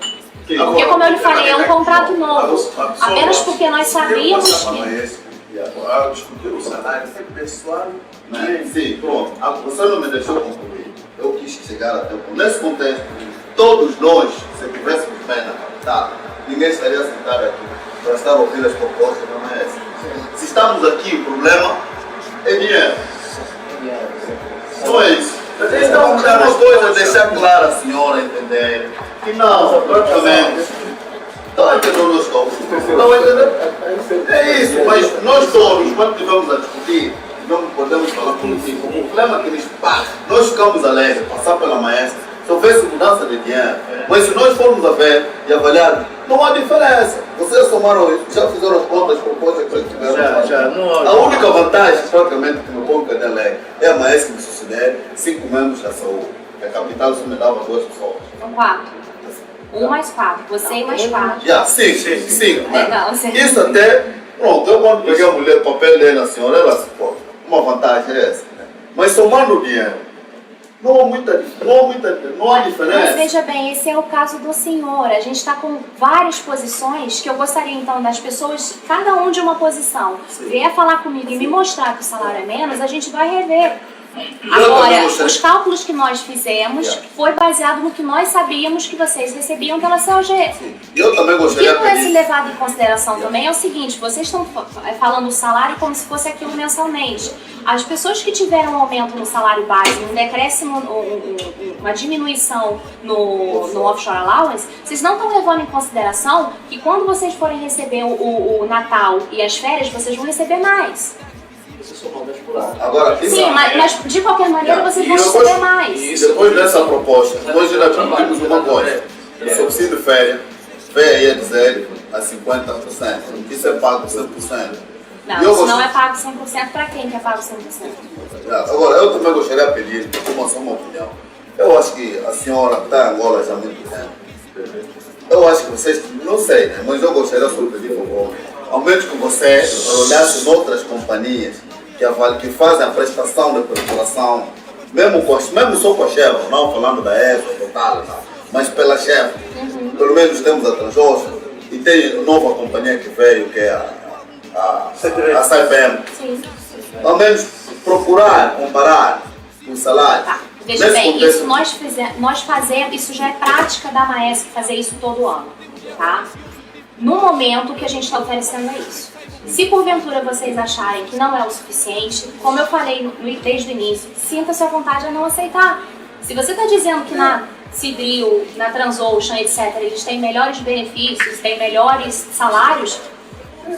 Porque, como eu lhe falei, é um contrato novo. Apenas porque nós sabíamos que... Discutir o salário é pessoal. Sim, pronto. Você não me deixou concluir. Eu quis chegar até o ponto. Nesse contexto, todos nós, se tivéssemos bem na capital, ninguém estaria sentado aqui para estar ouvindo as propostas da AMAESC. Se estamos aqui, o problema é dinheiro. Não é isso. Então, uma coisa, deixar claro a senhora entender que não, praticamente. Estão a entender nós todos? Estão a entender? É isso, mas nós todos, quando estivermos a discutir, não podemos falar político. O problema é que nós ficamos alegres, passar pela AMAESC, se houvesse mudança de dinheiro, mas se nós formos a ver e avaliar, não há diferença. Vocês somaram isso, já fizeram as contas, as propostas que tiveram. A única vantagem, praticamente, que me põe cadê alegre, é a AMAESC que me suceder 5 membros da saúde. A capital só me dava 2 pessoas. São 4. 1 mais 4, você e mais 4. Já, 5. Legal, sim. Isso até, pronto, eu quando peguei a mulher, o papel dele, a senhora, ela se pode. Uma vantagem é essa. Mas somando o dinheiro, não há diferença. Mas veja bem, esse é o caso do senhor. A gente está com várias posições que eu gostaria então das pessoas, cada um de uma posição, vier falar comigo e me mostrar que o salário é menos, a gente vai rever. Agora, os cálculos que nós fizemos foi baseado no que nós sabíamos que vocês recebiam pela COG. Eu também O que gostaria não é se pedir. levado em consideração também é o seguinte, vocês estão falando o salário como se fosse aquilo mensalmente. As pessoas que tiveram um aumento no salário base, um decréscimo, uma diminuição no offshore allowance, vocês não estão levando em consideração que quando vocês forem receber o Natal e as férias, vocês vão receber mais. Agora, Sim, mas de qualquer maneira vocês vão receber mais. E depois dessa proposta, nós já discutimos uma coisa. O subsídio de férias veio aí a dizer a 50%. Isso é pago 100%. Não, isso não é pago 100% para quem que é pago 100%? Agora, eu também gostaria de pedir, como só uma opinião. Eu acho que a senhora está em Angola já há muito tempo. Eu acho que vocês, não sei, né? Mas eu gostaria de pedir, por favor, ao menos que você olhasse em outras companhias que que fazem a prestação de perfuração, mesmo só com a Chevron, não falando da ESO, Total, não, mas pela Chevron. Pelo menos temos a Transosco e tem nova companhia que veio, que é a CPM. Ao menos procurar, comparar o salário. Tá. Veja bem, isso nós fazemos, isso já é prática da Maersk fazer isso todo ano, tá? No momento que a gente está oferecendo é isso. Se porventura vocês acharem que não é o suficiente, como eu falei desde o início, sinta-se à vontade a não aceitar. Se você está dizendo que na Seadrill, na Transocean, etc., eles têm melhores benefícios, têm melhores salários,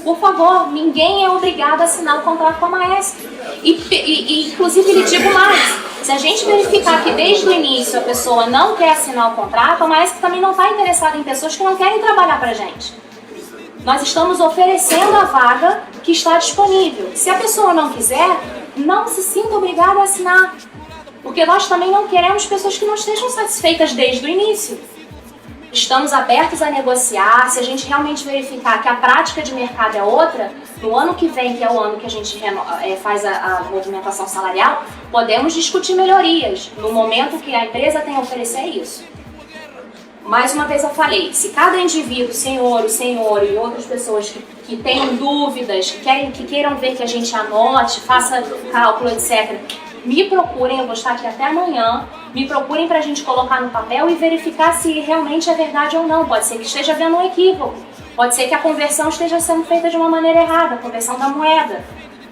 por favor, ninguém é obrigado a assinar o contrato com a Maersk. E inclusive, lhe digo mais, se a gente verificar que desde o início a pessoa não quer assinar o contrato, a Maersk também não está interessada em pessoas que não querem trabalhar para a gente. Nós estamos oferecendo a vaga que está disponível. Se a pessoa não quiser, não se sinta obrigada a assinar. Porque nós também não queremos pessoas que não estejam satisfeitas desde o início. Estamos abertos a negociar. Se a gente realmente verificar que a prática de mercado é outra, no ano que vem, que é o ano que a gente faz a movimentação salarial, podemos discutir melhorias. No momento que a empresa tem a oferecer isso. Mais uma vez eu falei, se cada indivíduo, senhor e outras pessoas que tenham dúvidas, que queiram ver que a gente anote, faça cálculo, etc., me procurem, eu vou estar aqui até amanhã, me procurem para a gente colocar no papel e verificar se realmente é verdade ou não. Pode ser que esteja havendo um equívoco, pode ser que a conversão esteja sendo feita de uma maneira errada, a conversão da moeda,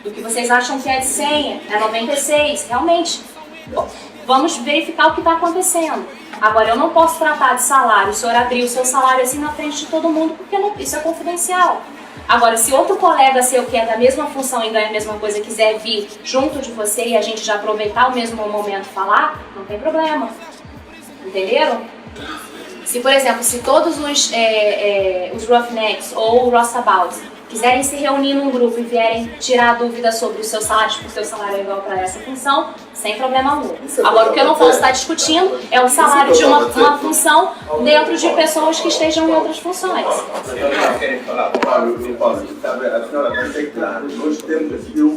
do que vocês acham que é de 100, é 96, realmente. Bom, vamos verificar o que está acontecendo. Agora, eu não posso tratar de salário, o senhor abrir o seu salário assim na frente de todo mundo, porque isso é confidencial. Agora, se outro colega seu que é da mesma função e ganha a mesma coisa quiser vir junto de você e a gente já aproveitar o mesmo momento e falar, não tem problema. Entenderam? Se, por exemplo, se todos os Roughnecks ou Roustabouts quiserem se reunir num grupo e vierem tirar dúvidas sobre os seus salários, porque o seu salário é igual para essa função, sem problema algum. Agora, o que eu não posso estar discutindo é o salário de uma função dentro de pessoas que estejam em outras funções.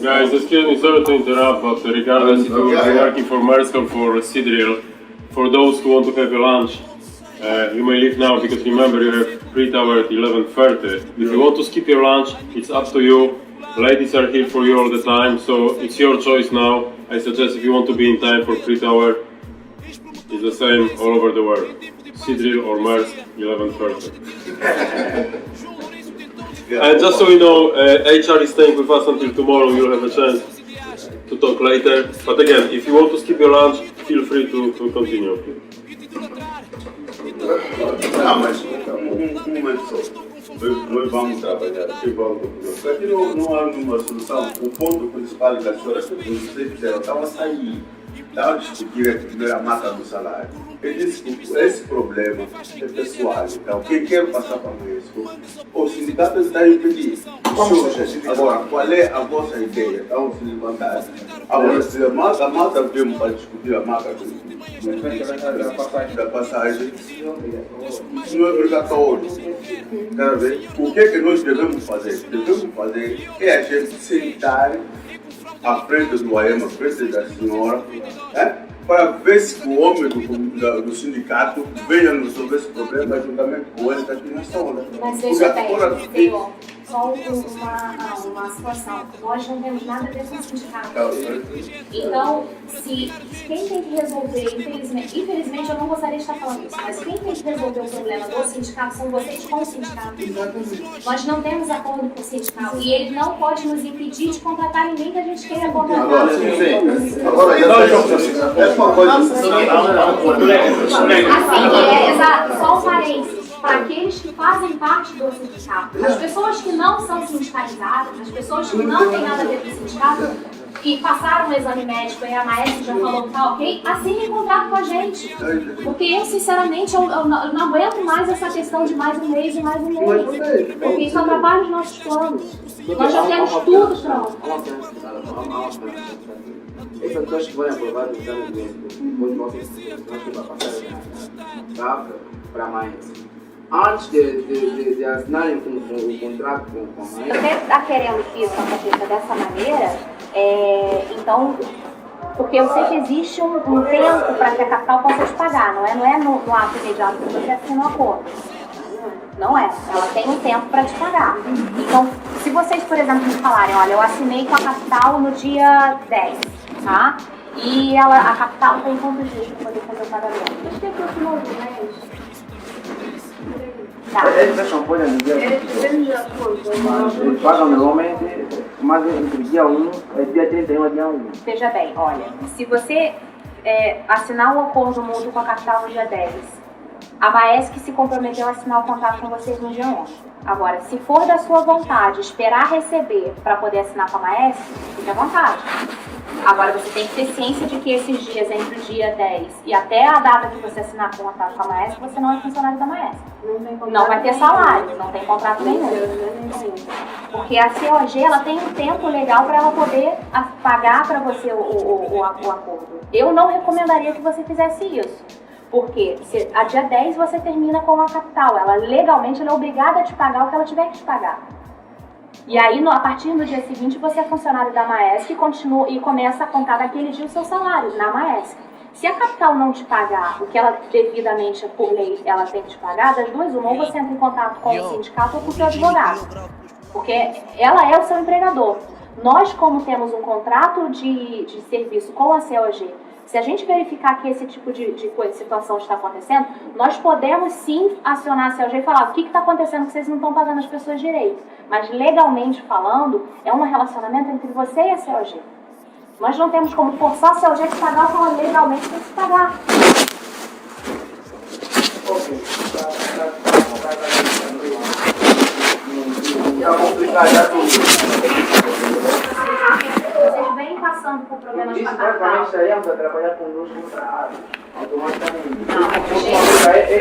Guys, excuse me, sorry to interrupt, but regardless if you are working for Maersk or for Seadrill, for those who want to have a lunch, you may leave now, because remember you have free tower at 11:30. If you want to skip your lunch, it's up to you. Ladies are here for you all the time, so it's your choice now. I suggest if you want to be in time for free tower, it's the same all over the world. Seadrill or Maersk, 11:30. And just so you know, HR is staying with us until tomorrow. You'll have a chance to talk later. But again, if you want to skip your lunch, feel free to continue. Não, mas um momento só. Nós vamos trabalhar, aqui não há nenhuma solução. O ponto principal das senhoras que vocês fizeram estava a sair, estava a discutir a primeira mata do salário. Eu disse que esse problema é pessoal. Então, quem quer passar para isso, o sindicato está a impedir. Agora, qual é a vossa ideia? Então, se levantar. Agora, se a mata vem para discutir a mata da passagem, isso não é obrigatório. O que é que nós devemos fazer? Devemos fazer é a gente sentar à frente do AEM, à frente da senhora, para ver se o homem do sindicato venha nos resolver esse problema juntamente com ele aqui na sala. Mas veja bem, senhor, só uma situação. Nós não temos nada a ver com o sindicato. Então, se quem tem que resolver, infelizmente eu não gostaria de estar falando isso, mas quem tem que resolver o problema do sindicato são vocês com o sindicato. Nós não temos acordo com o sindicato e ele não pode nos impedir de contratar ninguém que a gente queira contratar. Agora, é uma coisa assim, exato, só um parênteses. Para aqueles que fazem parte do sindicato. As pessoas que não são sindicalizadas, as pessoas que não têm nada a ver com o sindicato, que passaram o exame médico e a Maersk já falou que tá ok, assinem contrato com a gente. Porque eu, sinceramente, eu não aguento mais essa questão de mais um mês e mais um mês. Porque isso atrapalha os nossos planos. Nós já temos tudo pronto. Essas pessoas que vão aprovar o exame médico, nós vamos passar para a Maersk. antes de assinarem o contrato com a Maersk. Você está querendo que isso aconteça dessa maneira, então, porque eu sei que existe um tempo para que a capital possa te pagar, não é no ato imediato que você assina o acordo. Não é, ela tem um tempo para te pagar. Então, se vocês, por exemplo, me falarem, olha, eu assinei com a capital no dia 10, tá? E a capital tem quantos dias para poder fazer o pagamento? Deixa eu ver aqui o outro mês. Tá. Eles não podem dizer. Eles pagam normalmente, mas entre dia 1 e dia 31 é dia 1. Veja bem, olha, se você assinar um acordo mútuo com a capital no dia 10, a Maersk se comprometeu a assinar o contrato com vocês no dia 11. Agora, se for da sua vontade esperar receber para poder assinar com a Maersk, fique à vontade. Agora, você tem que ter ciência de que esses dias, entre o dia 10 e até a data que você assinar o contrato com a Maersk, você não é funcionário da Maersk. Não vai ter salário, não tem contrato nenhum. Porque a COG, ela tem um tempo legal para ela poder pagar para você o acordo. Eu não recomendaria que você fizesse isso. Porque a dia 10 você termina com a capital. Ela legalmente ela é obrigada a te pagar o que ela tiver que te pagar. E aí, a partir do dia seguinte, você é funcionário da Maersk e começa a contar daquele dia o seu salário na Maersk. Se a capital não te pagar o que ela devidamente, por lei, ela tem que te pagar, das duas, uma, ou você entra em contato com o sindicato ou com o seu advogado. Porque ela é o seu empregador. Nós, como temos um contrato de serviço com a COG, se a gente verificar que esse tipo de situação está acontecendo, nós podemos sim acionar a COG e falar o que está acontecendo que vocês não estão pagando as pessoas direito. Mas legalmente falando, é um relacionamento entre você e a COG. Nós não temos como forçar a COG a te pagar o que ela legalmente tem que te pagar. Vocês vêm passando por problemas com a capital. Isso saímos a trabalhar conosco automaticamente.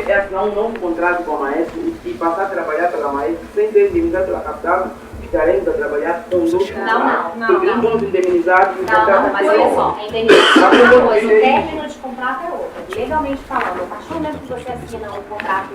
É assinar um novo contrato com a Maersk e passar a trabalhar pela Maersk sem ser indemnizado pela capital. Ficaremos a trabalhar conosco. Não. Porque não vamos indemnizar. Não, mas olha só, a indenização é uma coisa, o término de contrato é outra. Legalmente falando, a partir do momento que você assina um contrato,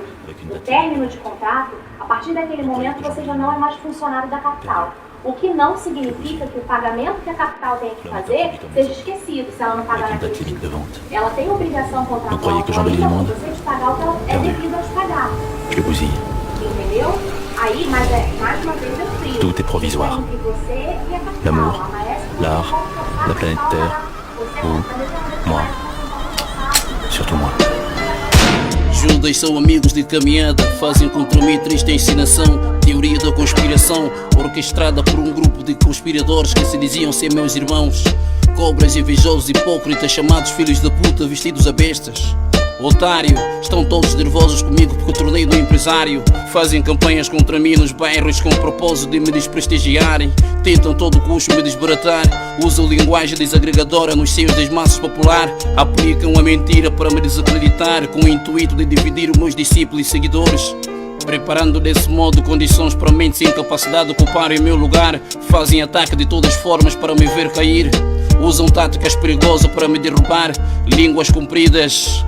o término de contrato, a partir daquele momento você já não é mais funcionário da capital. O que não significa que o pagamento que a capital tem que fazer seja esquecido se ela não pagar naquele dia. Ela tem obrigação contratual para você te pagar o que ela é devido a te pagar. Entendeu? Aí, mas mais uma vez eu frio. Tout est provisoire. L'amour, l'art, la planète Terre, vous, moi, surtout moi. Judas são amigos de caminhada, fazem contra mim triste ensinação. Teoria da conspiração, orquestrada por um grupo de conspiradores que se diziam ser meus irmãos. Cobras invejosos, hipócritas, chamados filhos da puta, vestidos a bestas. Otário, estão todos nervosos comigo porque eu tornei no empresário. Fazem campanhas contra mim nos bairros com o propósito de me desprestigiarem. Tentam a todo custo me desbaratar. Usam linguagem desagregadora nos seios das massas popular. Aplicam a mentira para me desacreditar, com o intuito de dividir os meus discípulos e seguidores. Preparando desse modo condições para mentes sem capacidade de ocuparem o meu lugar. Fazem ataque de todas as formas para me ver cair. Usam táticas perigosas para me derrubar. Línguas compridas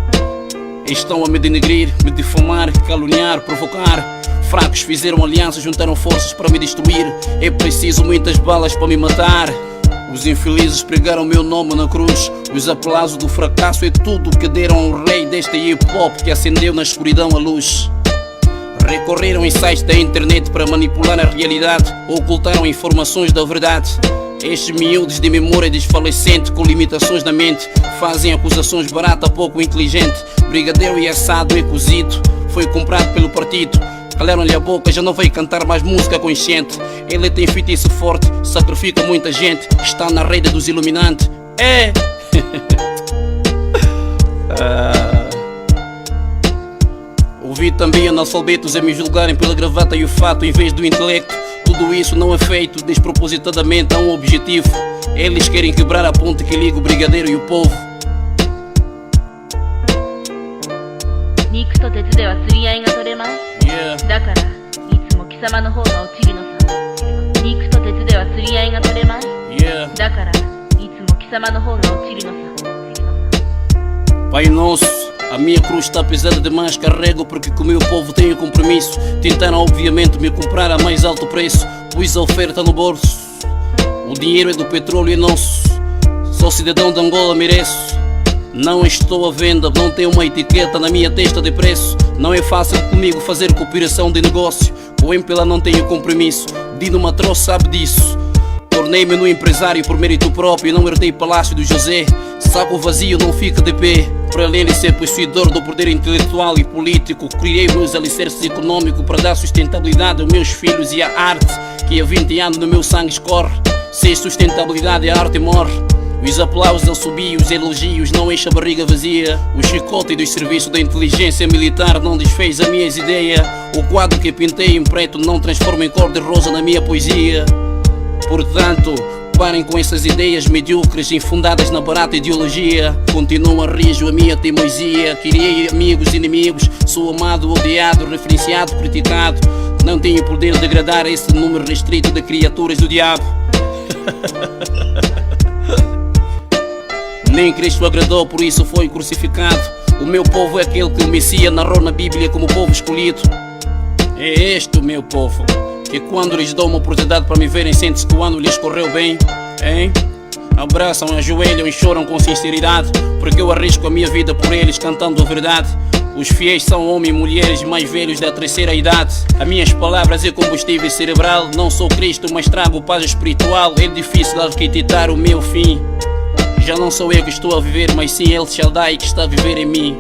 estão a me denegrir, me difamar, caluniar, provocar. Fracos fizeram alianças, juntaram forças para me destruir. É preciso muitas balas para me matar. Os infelizes pregaram meu nome na cruz. Os aplausos do fracasso é tudo que deram ao rei deste hip-hop que acendeu na escuridão a luz. Recorreram em sites da internet para manipular a realidade. Ocultaram informações da verdade. Estes miúdos de memória desfalecente com limitações na mente fazem acusações baratas, pouco inteligente. Brigadeiro e assado e cozido foi comprado pelo partido. Calaram-lhe a boca, já não vai cantar mais música consciente. Ele tem feitiço forte, sacrifica muita gente. Está na rede dos iluminantes. Ouvi também analfabetos a me julgarem pela gravata e o fato em vez do intelecto. Tudo isso não é feito despropositadamente a um objetivo. Eles querem quebrar a ponte que liga o brigadeiro e o povo. 肉と鉄では釣り合いが取れまい。だからいつも貴様の方が落ちるのさ。肉と鉄では釣り合いが取れまい。だからいつも貴様の方が落ちるのさ。Pai nosso, A minha cruz está pesada demais, carrego porque com o meu povo tenho compromisso. Tentaram obviamente me comprar a mais alto preço, pus a oferta no bolso. O dinheiro é do petróleo e nosso, sou cidadão de Angola, mereço. Não estou à venda, não tenho uma etiqueta na minha testa de preço. Não é fácil comigo fazer cooperação de negócio, com o MPLA não tenho compromisso. Dino Matros sabe disso. Tornei-me no empresário por mérito próprio, não herdei palácio do José. Saco vazio não fica de pé. Para além de ser possuidor do poder intelectual e político, criei meus alicerces econômicos para dar sustentabilidade aos meus filhos e à arte que há 20 anos no meu sangue escorre. Sem sustentabilidade a arte morre. Os aplausos ao subir, os elogios não enchem a barriga vazia. O chicote dos serviços da inteligência militar não desfez as minhas ideias. O quadro que pintei em preto não transforma em cor de rosa na minha poesia. Portanto, parem com essas ideias medíocres infundadas na barata ideologia. Continua rijo a minha teimosia. Criei amigos e inimigos, sou amado, odiado, referenciado, criticado. Não tenho poder de degradar esse número restrito de criaturas do diabo. Nem Cristo agradou, por isso foi crucificado. O meu povo é aquele que o Messias narrou na Bíblia como povo escolhido. É este o meu povo, que quando lhes dou uma oportunidade para me verem, sente-se que o ano lhes correu bem, hein? Abraçam, ajoelham e choram com sinceridade, porque eu arrisco a minha vida por eles cantando a verdade. Os fiéis são homens e mulheres mais velhos da terceira idade. As minhas palavras é combustível cerebral. Não sou Cristo, mas trago paz espiritual. É difícil arquitetar o meu fim. Já não sou eu que estou a viver, mas sim El Shaddai que está a viver em mim.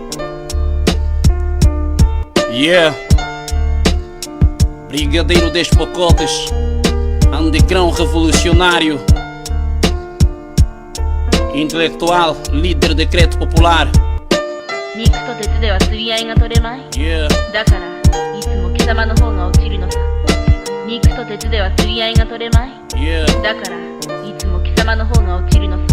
Yeah. Brigadeiro dos pacotes, underground revolucionário, intelectual, líder decreto popular. 肉と鉄では釣り合いが取れまい Yeah. だからいつも貴様の方が落ちるのさ。肉と鉄では釣り合いが取れまい Yeah. だからいつも貴様の方が落ちるのさ。